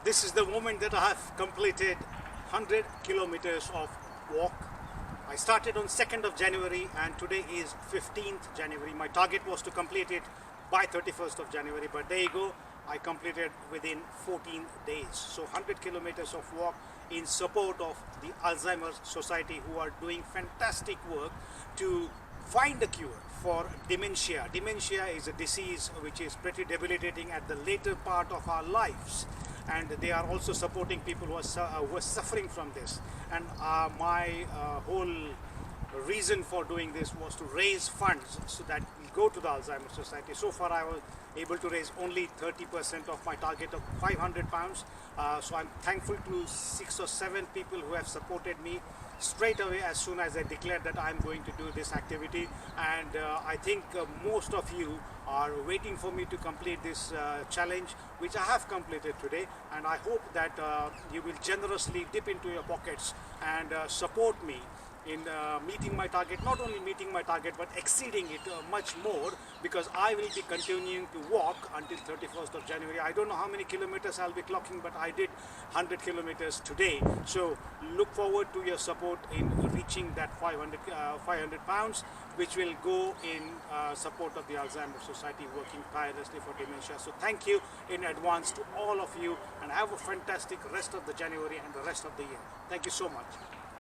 This is the moment that I have completed 100 kilometers of walk. I started on 2nd of January and today is 15th January. My target was to complete it by 31st of January, but there you go. I completed within 14 days. So 100 kilometers of walk in support of the Alzheimer Society, who are doing fantastic work to find a cure for dementia. Dementia is a disease which is pretty debilitating at the later part of our lives, and they are also supporting people who are suffering from this. And my whole reason for doing this was to raise funds so that we go to the Alzheimer Society. So far I was able to raise only 30% of my target of £500. So I'm thankful to 6 or 7 people who have supported me straight away as soon as I declared that I'm going to do this activity. And I think most of you are waiting for me to complete this challenge, which I have completed today. And I hope that you will generously dip into your pockets and support me in meeting my target, not only meeting my target but exceeding it much more, because I will be continuing to walk until 31st of January. I don't know how many kilometers I'll be clocking, but I did 100 kilometers today. So look forward to your support in reaching that 500 pounds, which will go in support of the Alzheimer's Society working tirelessly for dementia. So thank you in advance to all of you, and have a fantastic rest of the January and the rest of the year. Thank you so much.